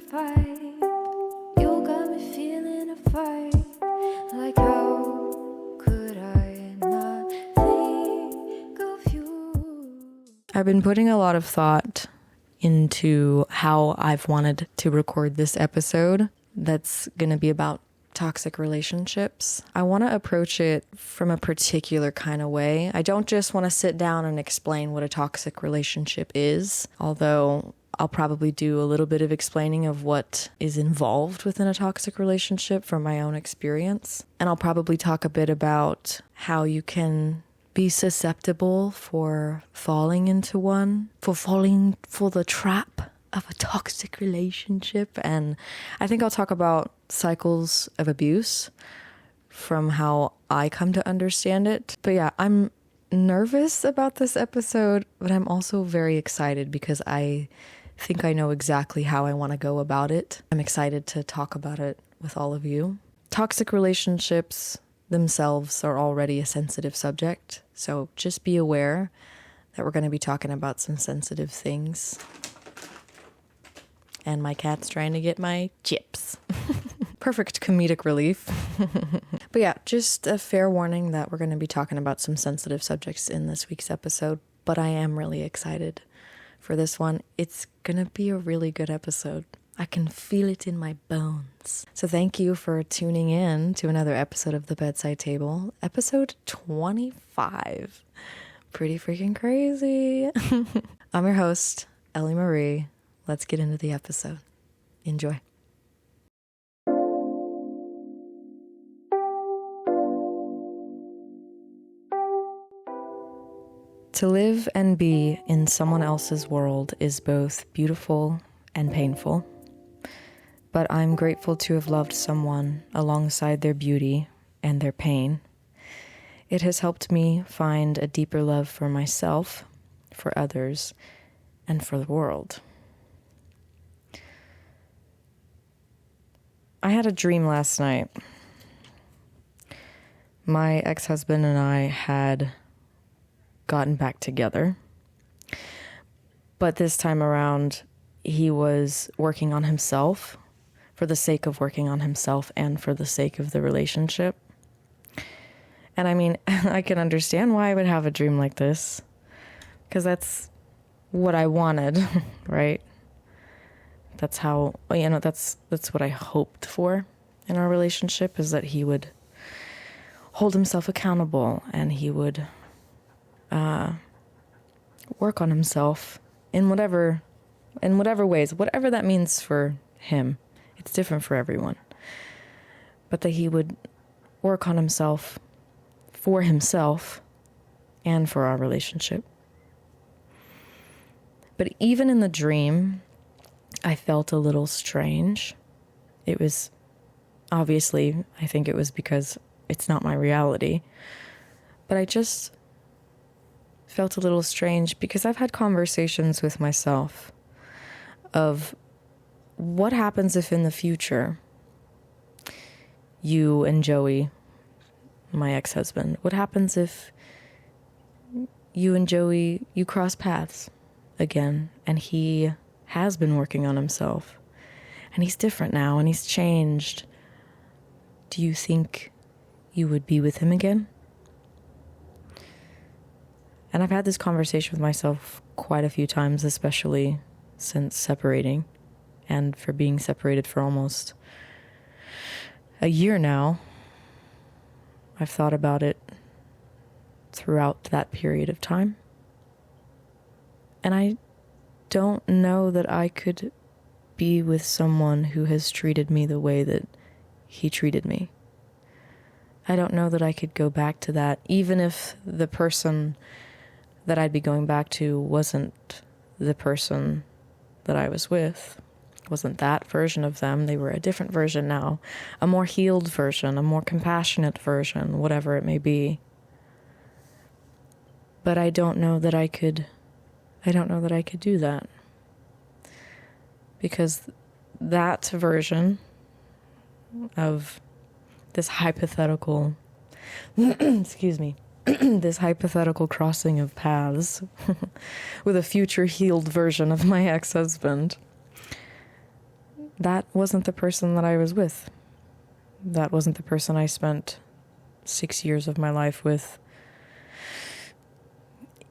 fight. You got me feeling a fight. Like how could I not think of you? I've been putting a lot of thought into how I've wanted to record this episode that's going to be about toxic relationships. I want to approach it from a particular kind of way. I don't just want to sit down and explain what a toxic relationship is, although I'll probably do a little bit of explaining of what is involved within a toxic relationship from my own experience. And I'll probably talk a bit about how you can be susceptible for falling into one, for falling for the trap of a toxic relationship. And I think I'll talk about cycles of abuse from how I come to understand it. But yeah, I'm nervous about this episode, but I'm also very excited because I think I know exactly how I want to go about it. I'm excited to talk about it with all of you. Toxic relationships themselves are already a sensitive subject, so just be aware that we're going to be talking about some sensitive things. And my cat's trying to get my chips. Perfect comedic relief. But yeah, just a fair warning that we're going to be talking about some sensitive subjects in this week's episode, but I am really excited for this one. It's going to be a really good episode. I can feel it in my bones. So thank you for tuning in to another episode of The Bedside Table, episode 25. Pretty freaking crazy. I'm your host, Ellie Marie. Let's get into the episode. Enjoy. To live and be in someone else's world is both beautiful and painful. But I'm grateful to have loved someone alongside their beauty and their pain. It has helped me find a deeper love for myself, for others, and for the world. I had a dream last night. My ex-husband and I had gotten back together, but this time around, he was working on himself for the sake of working on himself and for the sake of the relationship. And I mean, I can understand why I would have a dream like this, because that's what I wanted, right? That's how, that's what I hoped for in our relationship, is that he would hold himself accountable and he would work on himself in whatever ways, whatever that means for him. It's different for everyone. But that he would work on himself for himself and for our relationship. But even in the dream, I felt a little strange. It was obviously, I think it was because it's not my reality. But I just felt a little strange because I've had conversations with myself of what happens if in the future you and Joey, my ex-husband, what happens if you and Joey, you cross paths again and he has been working on himself and he's different now and he's changed. Do you think you would be with him again? And I've had this conversation with myself quite a few times, especially since separating and for being separated for almost a year now. I've thought about it throughout that period of time. And I don't know that I could be with someone who has treated me the way that he treated me. I don't know that I could go back to that, even if the person that I'd be going back to wasn't the person that I was with, wasn't that version of them. They were a different version now, a more healed version, a more compassionate version, whatever it may be. But I don't know that I could do that. Because that version of this hypothetical, excuse me, this hypothetical crossing of paths with a future healed version of my ex-husband that wasn't the person that I was with. That wasn't the person I spent 6 years of my life with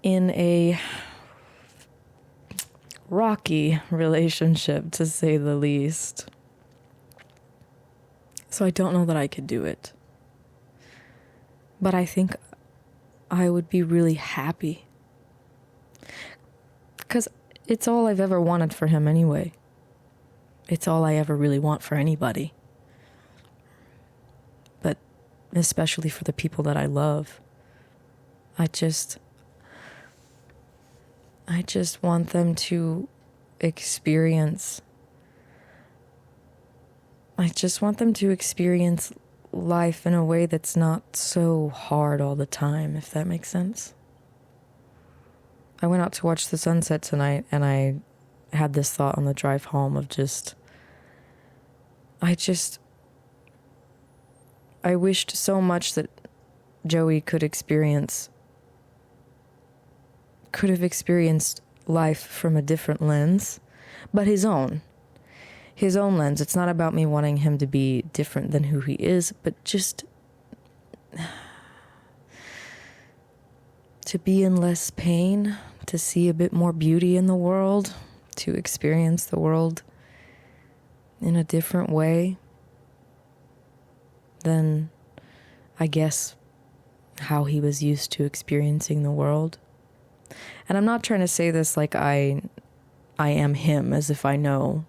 in a rocky relationship, to say the least. So I don't know that I could do it. But I think I would be really happy. Because it's all I've ever wanted for him anyway. It's all I ever really want for anybody. But especially for the people that I love. I just want them to experience. I just want them to experience life in a way that's not so hard all the time, if that makes sense. I went out to watch the sunset tonight, and I had this thought on the drive home of I wished so much that Joey could have experienced life from a different lens, but his own lens. It's not about me wanting him to be different than who he is, but just to be in less pain, to see a bit more beauty in the world, to experience the world in a different way than, I guess, how he was used to experiencing the world. And I'm not trying to say this like I am him, as if I know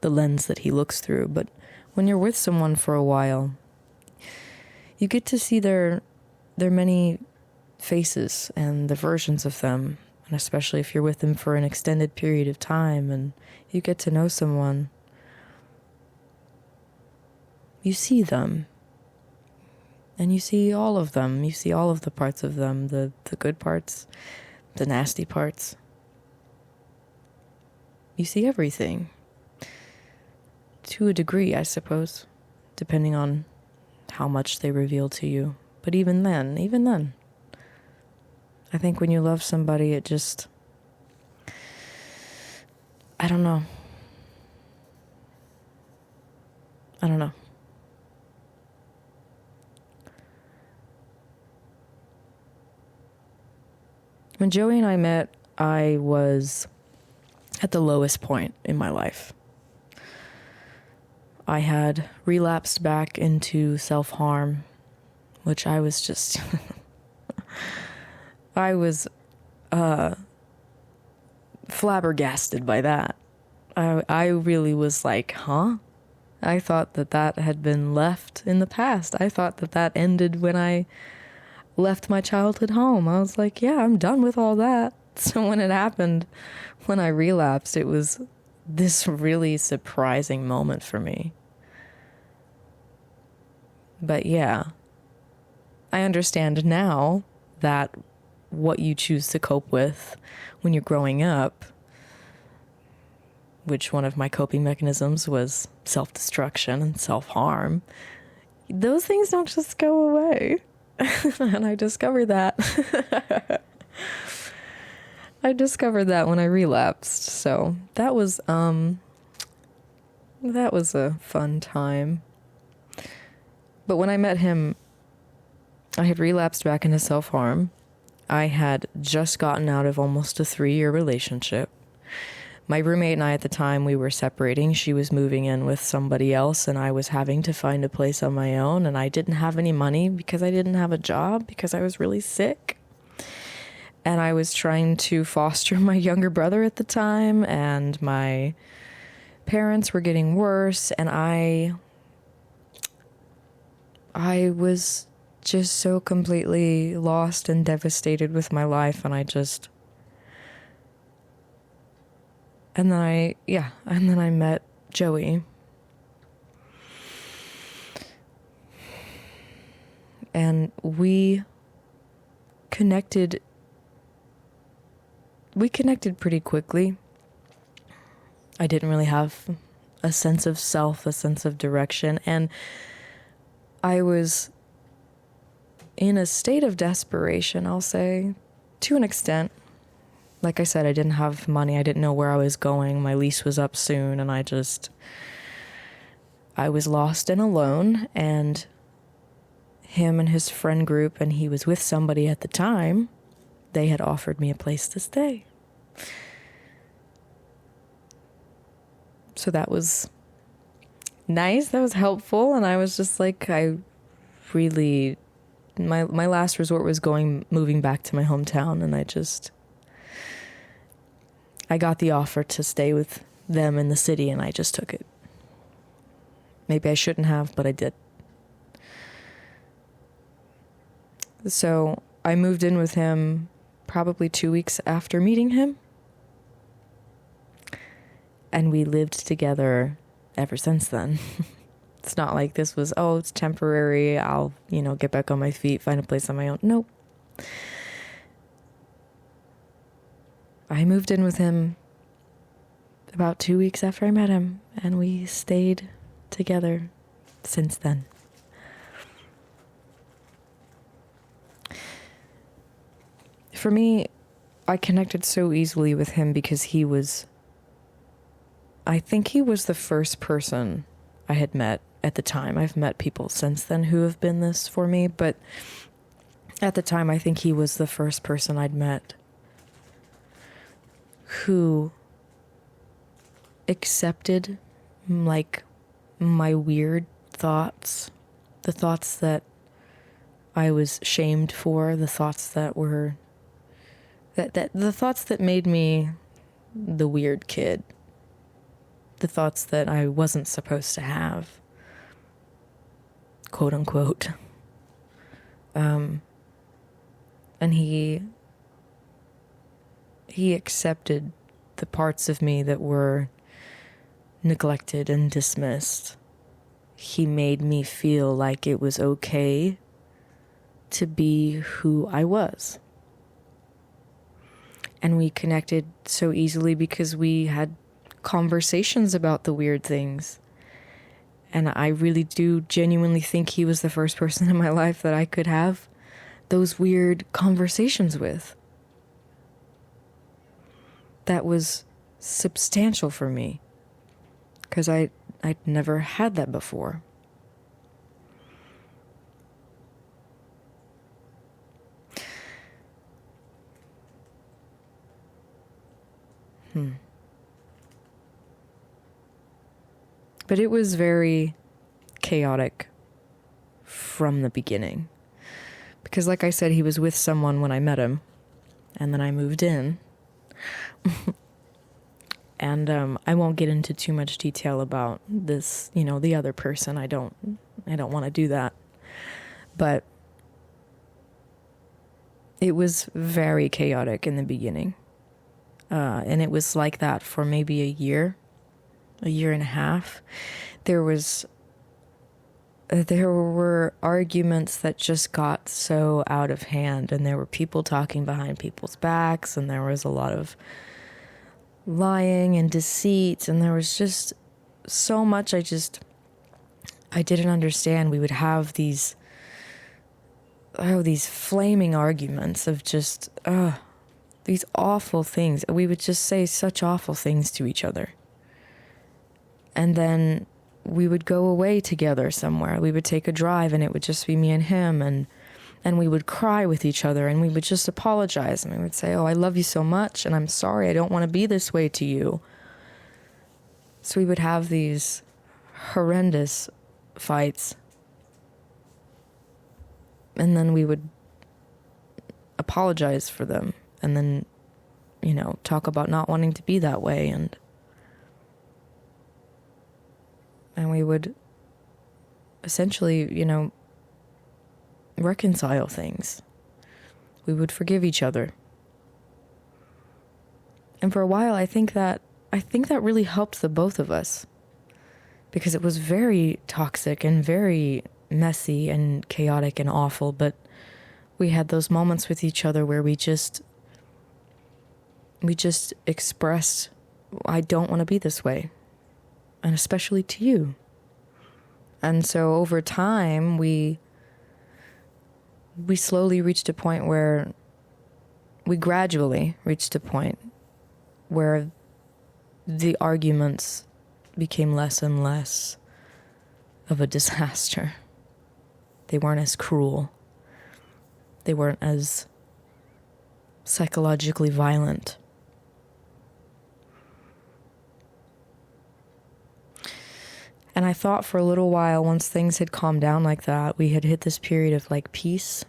the lens that he looks through, but when you're with someone for a while, you get to see their many faces and the versions of them, and especially if you're with them for an extended period of time and you get to know someone, you see them. And you see all of them. You see all of the parts of them, the good parts, the nasty parts. You see everything. To a degree, I suppose, depending on how much they reveal to you. But even then, I think when you love somebody, it just, I don't know. When Joey and I met, I was at the lowest point in my life. I had relapsed back into self-harm, which I was just, I was flabbergasted by that. I really was like, huh? I thought that had been left in the past. I thought that ended when I left my childhood home. I was like, yeah, I'm done with all that. So when it happened, when I relapsed, it was this really surprising moment for me. But yeah, I understand now that what you choose to cope with when you're growing up, which one of my coping mechanisms was self-destruction and self-harm, those things don't just go away. And I discovered that. I discovered that when I relapsed. So that was a fun time. But when I met him, I had relapsed back into self-harm. I had just gotten out of almost a 3-year relationship. My roommate and I at the time, we were separating. She was moving in with somebody else, and I was having to find a place on my own, and I didn't have any money because I didn't have a job because I was really sick. And I was trying to foster my younger brother at the time, and my parents were getting worse, and I was just so completely lost and devastated with my life, and then I met Joey. And we connected pretty quickly. I didn't really have a sense of self, a sense of direction, and I was in a state of desperation, I'll say, to an extent. Like I said, I didn't have money. I didn't know where I was going. My lease was up soon, and I I was lost and alone, and him and his friend group, and he was with somebody at the time, they had offered me a place to stay. So that was nice. That was helpful. And I was just like, my last resort was moving back to my hometown. And I got the offer to stay with them in the city, and I just took it. Maybe I shouldn't have, but I did. So I moved in with him probably 2 weeks after meeting him. And we lived together ever since then. It's not like this was, oh, it's temporary. I'll, get back on my feet, find a place on my own. Nope. I moved in with him about 2 weeks after I met him, and we stayed together since then. For me, I connected so easily with him because I think he was the first person I had met at the time. I've met people since then who have been this for me, but at the time, I think he was the first person I'd met who accepted, like, my weird thoughts, the thoughts that I was shamed for, the thoughts that were, the thoughts that made me the weird kid. The thoughts that I wasn't supposed to have, quote unquote. And he accepted the parts of me that were neglected and dismissed. He made me feel like it was okay to be who I was. And we connected so easily because we had conversations about the weird things. And I really do genuinely think he was the first person in my life that I could have those weird conversations with. That was substantial for me, because I'd never had that before. But it was very chaotic from the beginning. Because like I said, he was with someone when I met him. And then I moved in. And I won't get into too much detail about this, the other person. I don't want to do that. But it was very chaotic in the beginning. And it was like that for maybe a year and a half. There were arguments that just got so out of hand, and there were people talking behind people's backs, and there was a lot of lying and deceit, and there was just so much I didn't understand. We would have these flaming arguments of just these awful things. We would just say such awful things to each other. And then we would go away together somewhere. We would take a drive, and it would just be me and him, and we would cry with each other, and we would just apologize, and we would say, oh, I love you so much, and I'm sorry, I don't want to be this way to you. So we would have these horrendous fights, and then we would apologize for them, and then, talk about not wanting to be that way, and we would essentially, reconcile things. We would forgive each other. And for a while, I think that really helped the both of us, because it was very toxic and very messy and chaotic and awful, but we had those moments with each other where we just expressed, I don't want to be this way. And especially to you. And so over time, we slowly reached a point where we gradually reached a point where the arguments became less and less of a disaster. They weren't as cruel. They weren't as psychologically violent. And I thought for a little while, once things had calmed down like that, we had hit this period of like peace,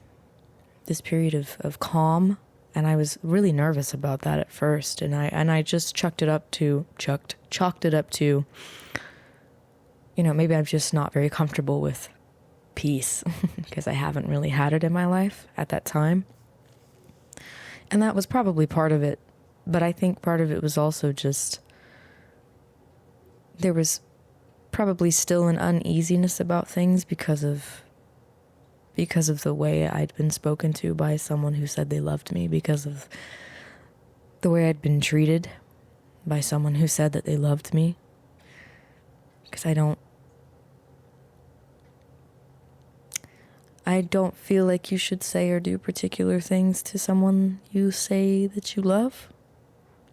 this period of calm. And I was really nervous about that at first. And I just chalked it up to, you know, maybe I'm just not very comfortable with peace because I haven't really had it in my life at that time. And that was probably part of it. But I think part of it was also just, there was probably still an uneasiness about things because of the way I'd been spoken to by someone who said they loved me, because of the way I'd been treated by someone who said that they loved me. Because I don't feel like you should say or do particular things to someone you say that you love.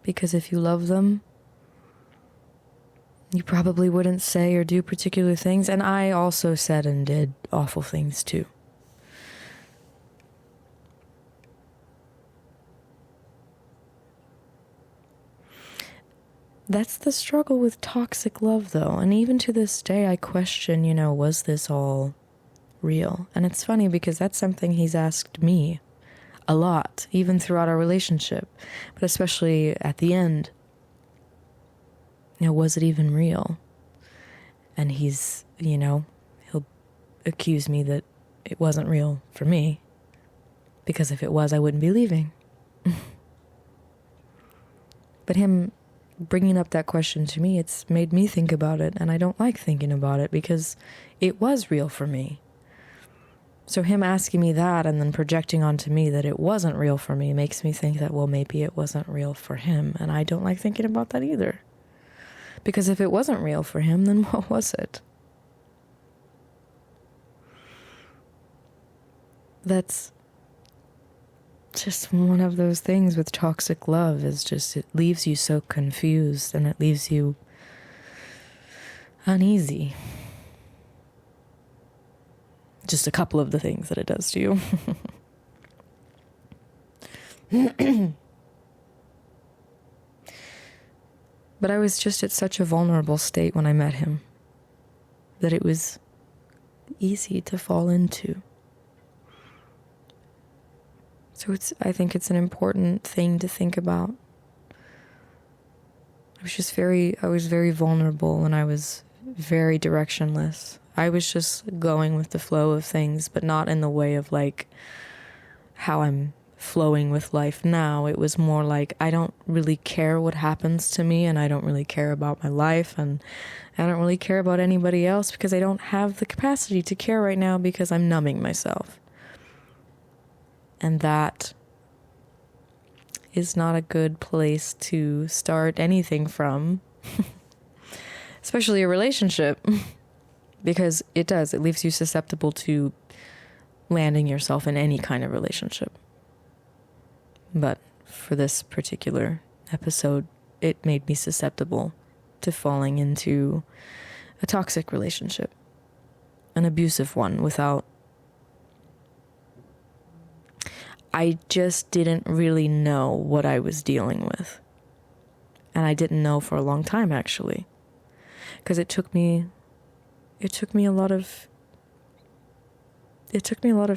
Because if you love them, you probably wouldn't say or do particular things. And I also said and did awful things too. That's the struggle with toxic love, though. And even to this day, I question, you know, was this all real? And it's funny because that's something he's asked me a lot, even throughout our relationship, but especially at the end. You know, was it even real? And he's, you know, he'll accuse me that it wasn't real for me, because if it was, I wouldn't be leaving. But him bringing up that question to me, it's made me think about it, and I don't like thinking about it because it was real for me. So him asking me that and then projecting onto me that it wasn't real for me makes me think that, well, maybe it wasn't real for him, and I don't like thinking about that either. Because if it wasn't real for him, then what was it? That's just one of those things with toxic love, is just it leaves you so confused and it leaves you uneasy. Just a couple of the things that it does to you. But I was just at such a vulnerable state when I met him that it was easy to fall into. So I think it's an important thing to think about. I was very vulnerable and I was very directionless. I was just going with the flow of things, but not in the way of like how I'm flowing with life now. It was more like I don't really care what happens to me, and I don't really care about my life, and I don't really care about anybody else because I don't have the capacity to care right now because I'm numbing myself. And that is not a good place to start anything from, especially a relationship, because it leaves you susceptible to landing yourself in any kind of relationship. But for this particular episode, it made me susceptible to falling into a toxic relationship, an abusive one, I just didn't really know what I was dealing with. And I didn't know for a long time, actually. Because it took me a lot of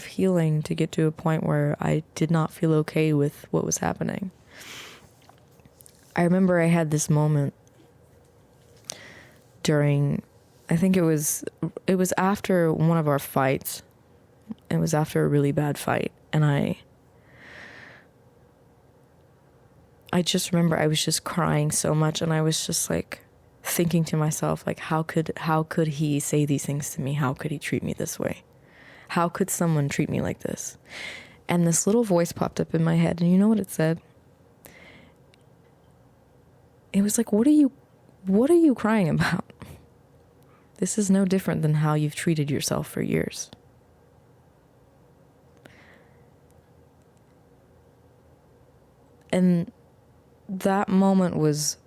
healing to get to a point where I did not feel okay with what was happening. I remember I had this moment during, I think it was after one of our fights. It was after a really bad fight, and I just remember I was just crying so much, and I was just like thinking to myself, like, how could he say these things to me? How could he treat me this way? How could someone treat me like this? And this little voice popped up in my head, and you know what it said? It was like, what are you crying about? This is no different than how you've treated yourself for years. And that moment was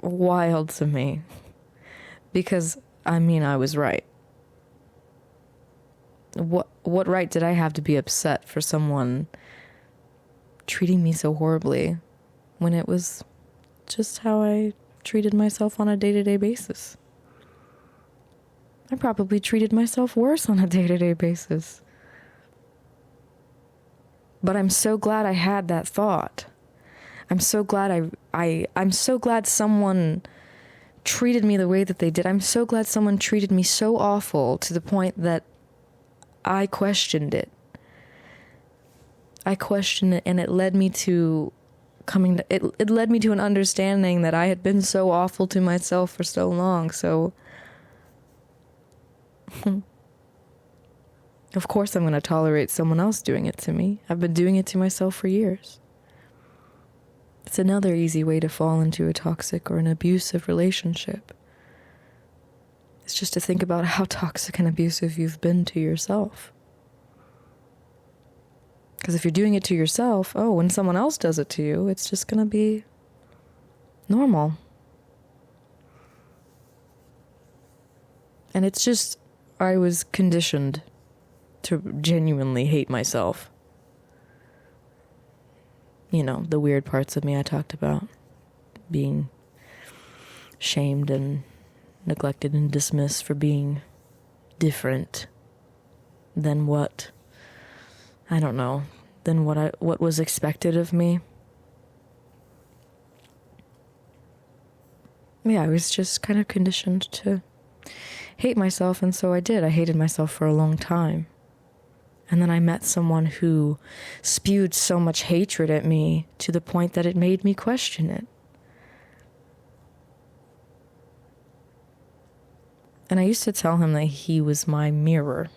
wild to me, Because, I mean, I was right. What right did I have to be upset for someone treating me so horribly when it was just how I treated myself on a day-to-day basis? I probably treated myself worse on a day-to-day basis. But I'm so glad I had that thought. I'm so glad I'm so glad someone treated me the way that they did. I'm so glad someone treated me so awful to the point that I questioned it. I questioned it, and it led me to it led me to an understanding that I had been so awful to myself for so long. So of course I'm going to tolerate someone else doing it to me. I've been doing it to myself for years. It's another easy way to fall into a toxic or an abusive relationship. It's just to think about how toxic and abusive you've been to yourself. Because if you're doing it to yourself, when someone else does it to you, it's just going to be normal. And it's just, I was conditioned to genuinely hate myself. You know, the weird parts of me I talked about. Being shamed and neglected and dismissed for being different than what, I don't know, than what was expected of me. Yeah, I was just kind of conditioned to hate myself, and so I did. I hated myself for a long time. And then I met someone who spewed so much hatred at me to the point that it made me question it. And I used to tell him that he was my mirror.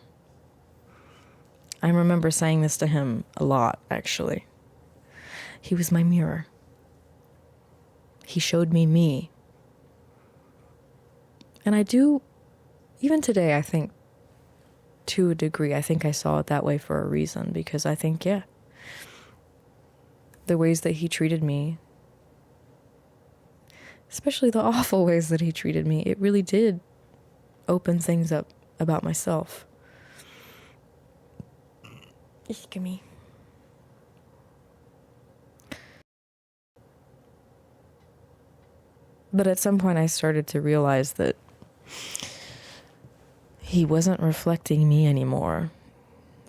I remember saying this to him a lot, actually. He was my mirror. He showed me me. And I do, even today, I think, to a degree, I think I saw it that way for a reason. Because I think, the ways that he treated me, especially the awful ways that he treated me, it really did open things up about myself. Excuse me. But at some point I started to realize that he wasn't reflecting me anymore.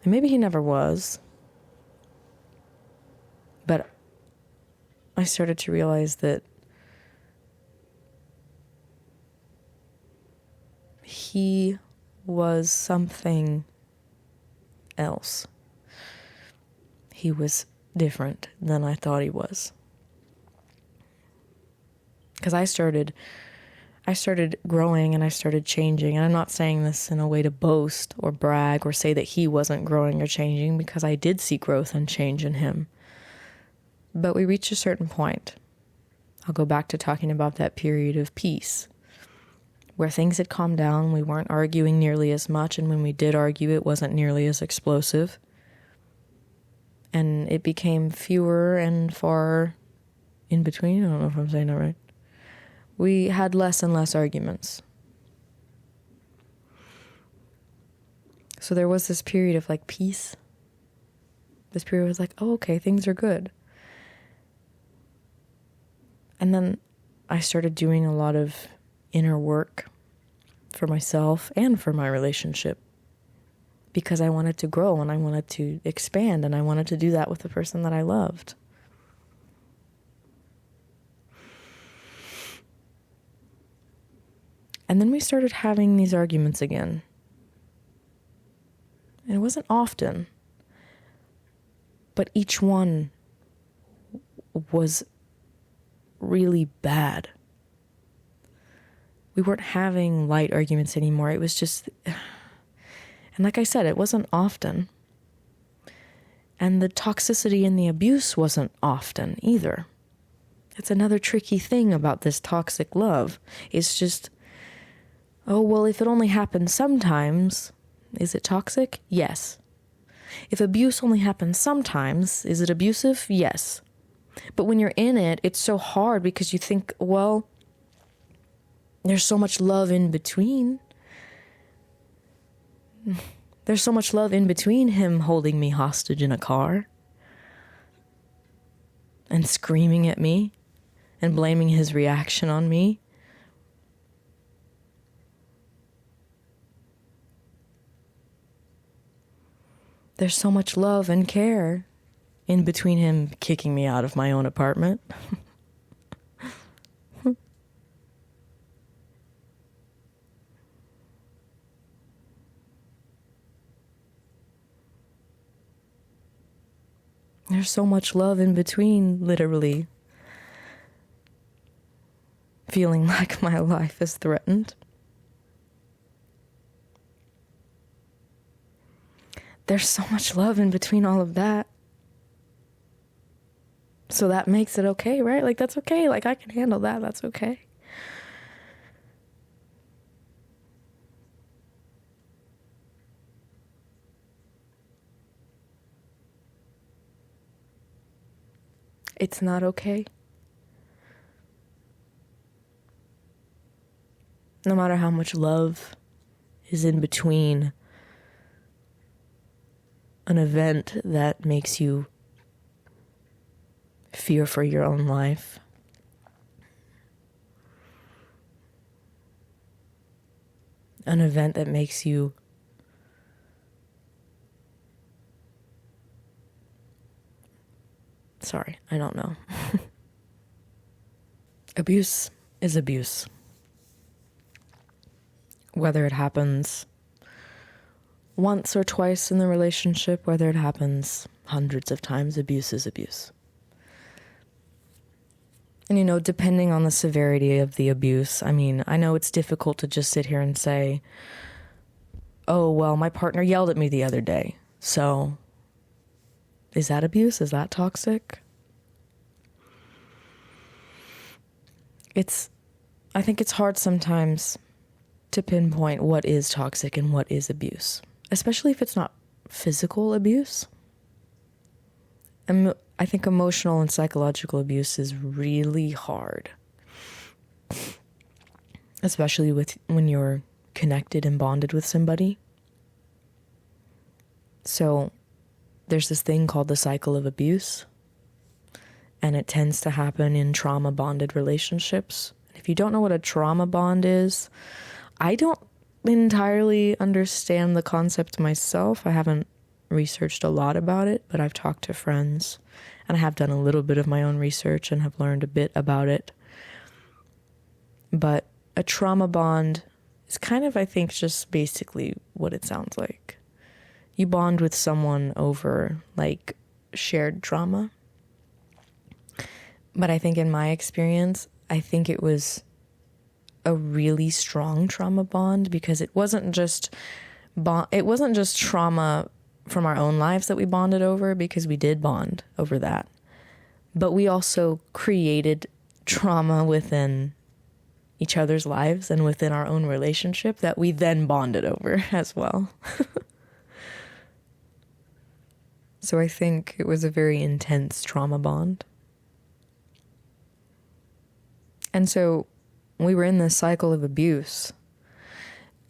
And maybe he never was. But I started to realize that he was something else. He was different than I thought he was. Because I started growing and I started changing. And I'm not saying this in a way to boast or brag or say that he wasn't growing or changing, because I did see growth and change in him. But we reached a certain point. I'll go back to talking about that period of peace, where things had calmed down. We weren't arguing nearly as much, and when we did argue, it wasn't nearly as explosive. And it became fewer and far in between. I don't know if I'm saying that right. We had less and less arguments. So there was this period of peace. This period was okay, things are good. And then I started doing a lot of inner work for myself and for my relationship, because I wanted to grow and I wanted to expand, and I wanted to do that with the person that I loved. And then we started having these arguments again. And it wasn't often, but each one was really bad. We weren't having light arguments anymore. It was just, and like I said, it wasn't often. And the toxicity and the abuse wasn't often either. It's another tricky thing about this toxic love. It's just, if it only happens sometimes, is it toxic? Yes. If abuse only happens sometimes, is it abusive? Yes. But when you're in it, it's so hard because you think, There's so much love in between. There's so much love in between him holding me hostage in a car and screaming at me and blaming his reaction on me. There's so much love and care in between him kicking me out of my own apartment. There's so much love in between, literally, feeling like my life is threatened. There's so much love in between all of that. So that makes it okay, right? Like, that's okay. Like, I can handle that. That's okay. It's not okay. No matter how much love is in between an event that makes you fear for your own life, an event that makes you I don't know. Abuse is abuse. Whether it happens once or twice in the relationship, whether it happens hundreds of times, abuse is abuse. And, depending on the severity of the abuse, I mean, I know it's difficult to just sit here and say, oh, well, my partner yelled at me the other day, so is that abuse? Is that toxic? I think it's hard sometimes to pinpoint what is toxic and what is abuse, especially if it's not physical abuse. And I think emotional and psychological abuse is really hard, especially when you're connected and bonded with somebody. So there's this thing called the cycle of abuse, and it tends to happen in trauma-bonded relationships. If you don't know what a trauma bond is, I don't entirely understand the concept myself. I haven't researched a lot about it, but I've talked to friends, and I have done a little bit of my own research and have learned a bit about it. But a trauma bond is kind of, I think, just basically what it sounds like. You bond with someone over, like, shared trauma. But I think in my experience, I think it was a really strong trauma bond, because it wasn't just trauma from our own lives that we bonded over, because we did bond over that. But we also created trauma within each other's lives and within our own relationship that we then bonded over as well. So I think it was a very intense trauma bond. And so we were in this cycle of abuse.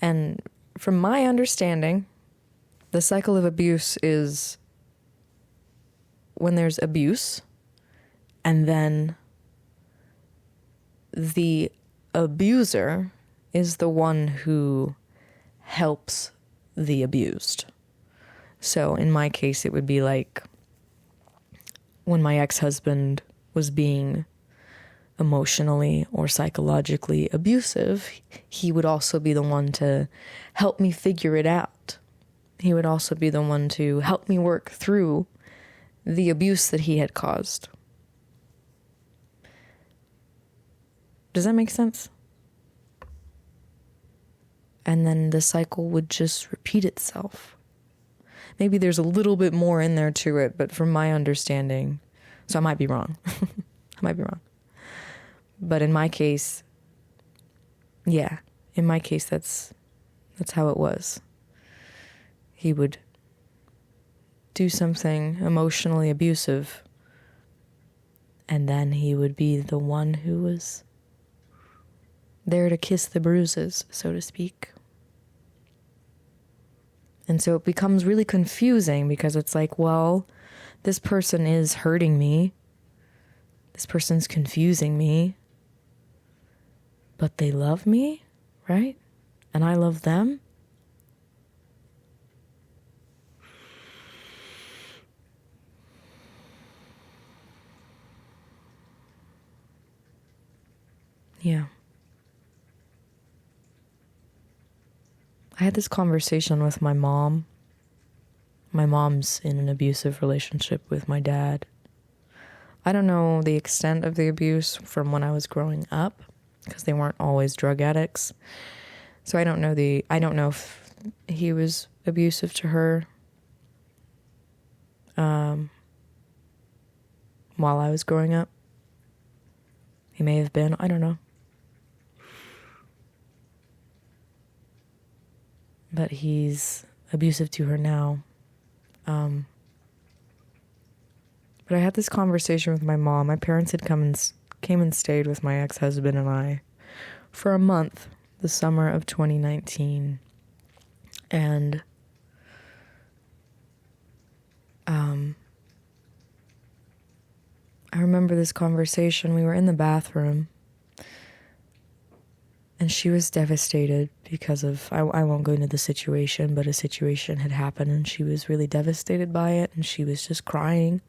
And from my understanding, the cycle of abuse is when there's abuse, and then the abuser is the one who helps the abused. So in my case, it would be like when my ex-husband was being emotionally or psychologically abusive, he would also be the one to help me figure it out. He would also be the one to help me work through the abuse that he had caused. Does that make sense? And then the cycle would just repeat itself. Maybe there's a little bit more in there to it, but from my understanding, so I might be wrong. I might be wrong. But in my case, that's how it was. He would do something emotionally abusive, and then he would be the one who was there to kiss the bruises, so to speak. And so it becomes really confusing because it's like, well, this person is hurting me. This person's confusing me. But they love me, right? And I love them. Yeah. I had this conversation with my mom. My mom's in an abusive relationship with my dad. I don't know the extent of the abuse from when I was growing up, because they weren't always drug addicts. So I don't know if he was abusive to her while I was growing up. He may have been, I don't know. But he's abusive to her now. But I had this conversation with my mom. My parents had came and stayed with my ex-husband and I for a month, the summer of 2019. And I remember this conversation. We were in the bathroom. And she was devastated because of, I won't go into the situation, but a situation had happened and she was really devastated by it. And she was just crying.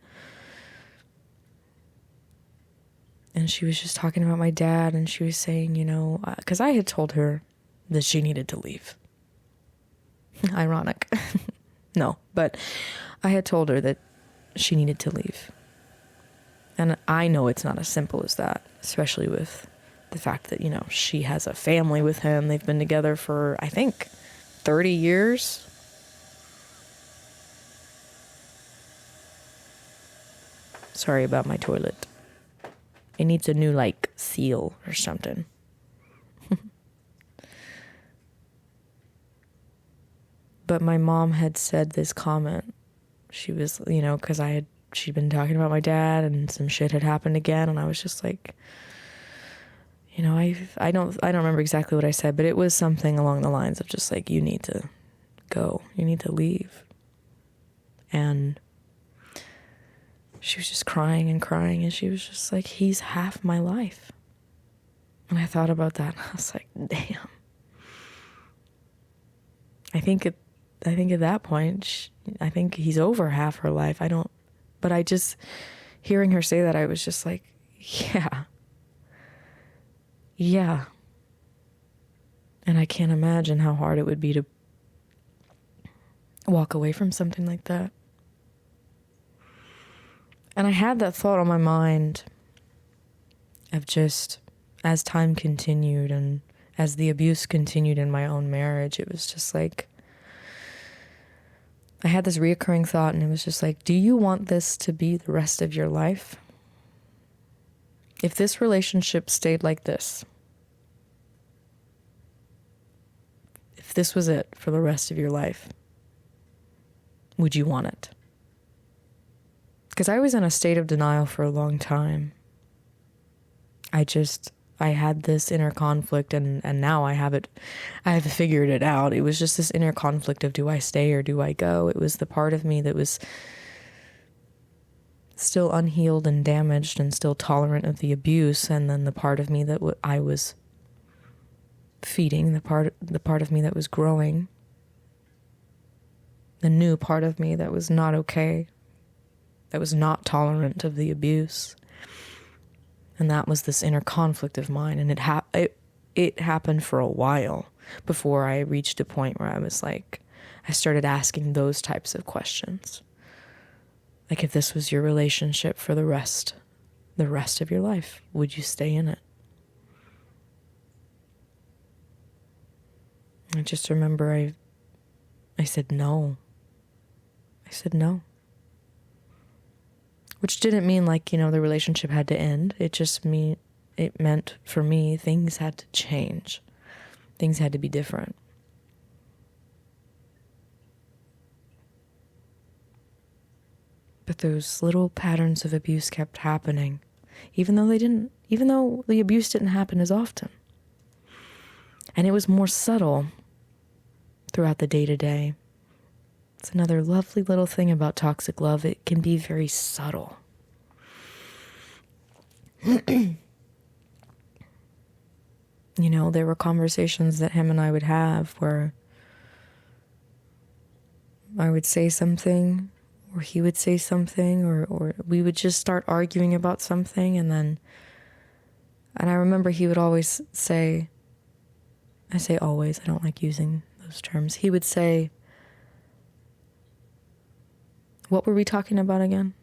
And she was just talking about my dad. And she was saying, you know, because I had told her that she needed to leave. Ironic. No, but I had told her that she needed to leave. And I know it's not as simple as that, especially with the fact that, you know, she has a family with him. They've been together for, I think, 30 years. Sorry about my toilet. It needs a new, like, seal or something. But my mom had said this comment. She was, you know, because she'd been talking about my dad and some shit had happened again. And I was just like, you know, I don't remember exactly what I said, but it was something along the lines of just like, you need to go, you need to leave. And she was just crying and crying, and she was just like, he's half my life. And I thought about that, and I was like, damn. I think at that point, I think he's over half her life. But I just, hearing her say that, I was just like, yeah. Yeah. And I can't imagine how hard it would be to walk away from something like that. And I had that thought on my mind of just, as time continued and as the abuse continued in my own marriage, it was just like, I had this reoccurring thought, and it was just like, do you want this to be the rest of your life? If this relationship stayed like this, if this was it for the rest of your life, would you want it? Because I was in a state of denial for a long time. I had this inner conflict, and now I have figured it out. It was just this inner conflict of, do I stay or do I go? It was the part of me that was still unhealed and damaged and still tolerant of the abuse, and then the part of me that I was feeding, the part of me that was growing, the new part of me that was not okay, that was not tolerant of the abuse. And that was this inner conflict of mine. And it happened for a while before I reached a point where I was like, I started asking those types of questions. Like, if this was your relationship for the rest of your life, would you stay in it? I just remember I said no. I said no. Which didn't mean like, you know, the relationship had to end. It meant for me, things had to change. Things had to be different. But those little patterns of abuse kept happening, even though the abuse didn't happen as often. And it was more subtle throughout the day-to-day. It's another lovely little thing about toxic love. It can be very subtle. You know, there were conversations that him and I would have where I would say something, or he would say something, or we would just start arguing about something, and I remember he would always say, I say always, I don't like using those terms. He would say, what were we talking about again?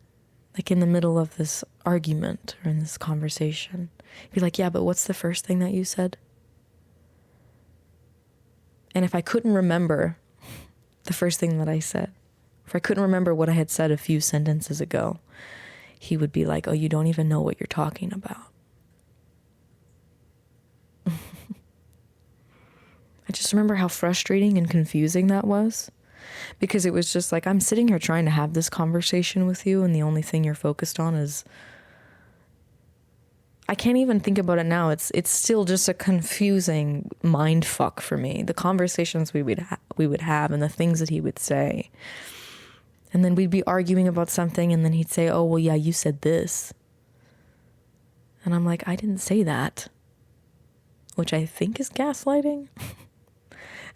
Like in the middle of this argument or in this conversation. He'd be like, yeah, but what's the first thing that you said? And if I couldn't remember the first thing that I said, if I couldn't remember what I had said a few sentences ago, he would be like, oh, you don't even know what you're talking about. I just remember how frustrating and confusing that was, because it was just like, I'm sitting here trying to have this conversation with you, and the only thing you're focused on is, I can't even think about it now. It's still just a confusing mind fuck for me. The conversations we would have and the things that he would say. And then we'd be arguing about something, and then he'd say, oh, well, yeah, you said this. And I'm like, I didn't say that. Which I think is gaslighting.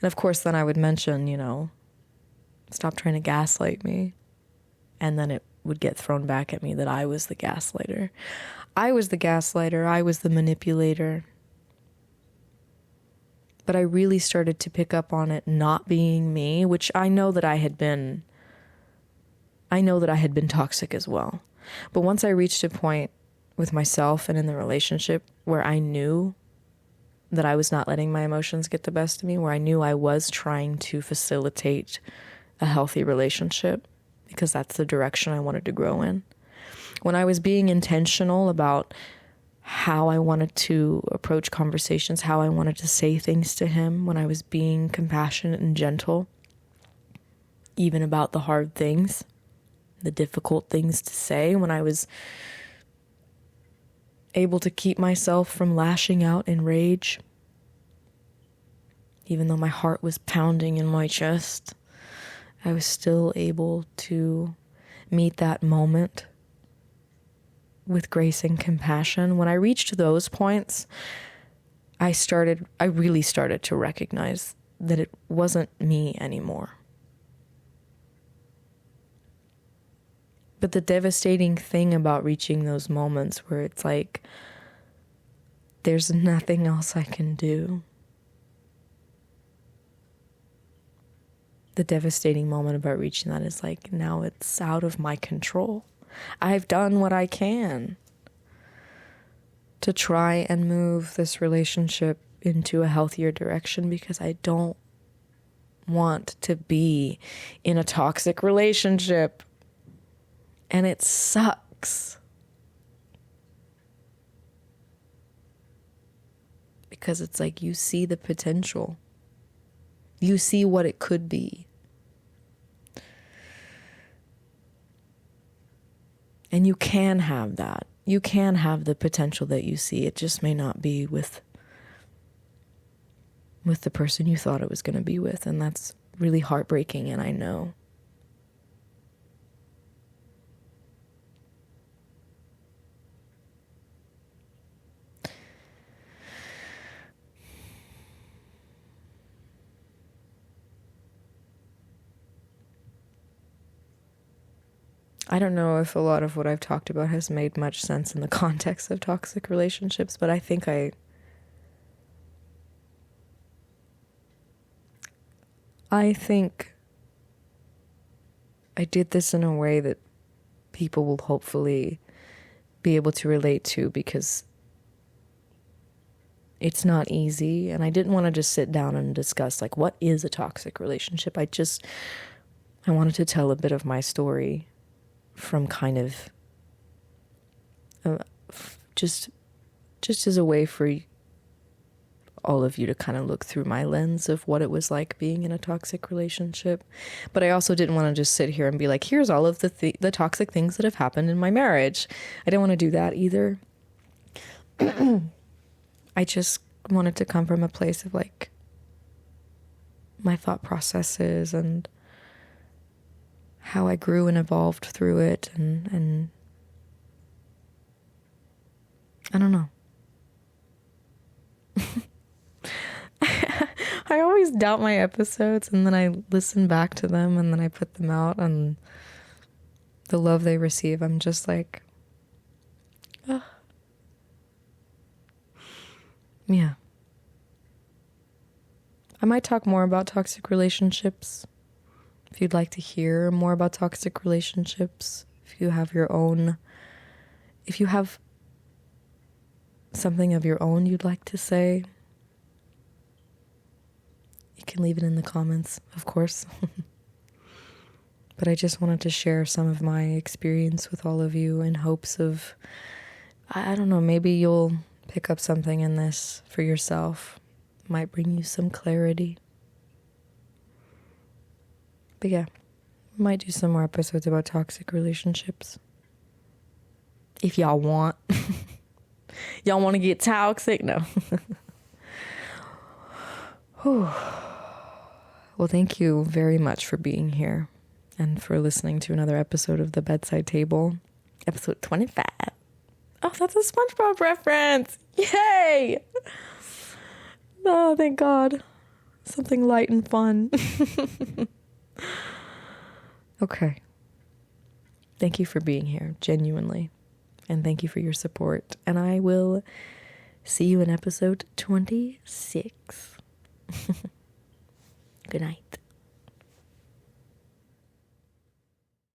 And of course, then I would mention, you know, stop trying to gaslight me. And then it would get thrown back at me that I was the gaslighter. I was the gaslighter. I was the manipulator. But I really started to pick up on it not being me, which I know that I had been toxic as well. But once I reached a point with myself and in the relationship where I knew that I was not letting my emotions get the best of me, where I knew I was trying to facilitate a healthy relationship, because that's the direction I wanted to grow in. When I was being intentional about how I wanted to approach conversations, how I wanted to say things to him, when I was being compassionate and gentle, even about the hard things, the difficult things to say, when I was able to keep myself from lashing out in rage, even though my heart was pounding in my chest, I was still able to meet that moment with grace and compassion. When I reached those points, I really started to recognize that it wasn't me anymore. But the devastating thing about reaching those moments where it's like, there's nothing else I can do. The devastating moment about reaching that is like, now it's out of my control. I've done what I can to try and move this relationship into a healthier direction, because I don't want to be in a toxic relationship. And it sucks. Because it's like, you see the potential. You see what it could be. And you can have that. You can have the potential that you see. It just may not be with the person you thought it was going to be with. And that's really heartbreaking, and I know. I don't know if a lot of what I've talked about has made much sense in the context of toxic relationships, but I think I did this in a way that people will hopefully be able to relate to, because it's not easy. And I didn't want to just sit down and discuss, like, what is a toxic relationship? I wanted to tell a bit of my story from kind of just as a way for all of you to kind of look through my lens of what it was like being in a toxic relationship. But I also didn't want to just sit here and be like, here's all of the toxic things that have happened in my marriage. I didn't want to do that either. I just want it to come from a place of like my thought processes and how I grew and evolved through it, and I don't know. I always doubt my episodes, and then I listen back to them, and then I put them out, and the love they receive, I'm just like, ugh. Yeah. I might talk more about toxic relationships. If you'd like to hear more about toxic relationships, if you have something of your own you'd like to say, you can leave it in the comments, of course. But I just wanted to share some of my experience with all of you in hopes of, I don't know, maybe you'll pick up something in this for yourself. Might bring you some clarity. But yeah, might do some more episodes about toxic relationships. If y'all want. Y'all want to get toxic? No. Well, thank you very much for being here and for listening to another episode of The Bedside Table, episode 25. Oh, that's a SpongeBob reference. Yay! Oh, thank God. Something light and fun. Okay. Thank you for being here, genuinely. And thank you for your support. And I will see you in episode 26. Good night.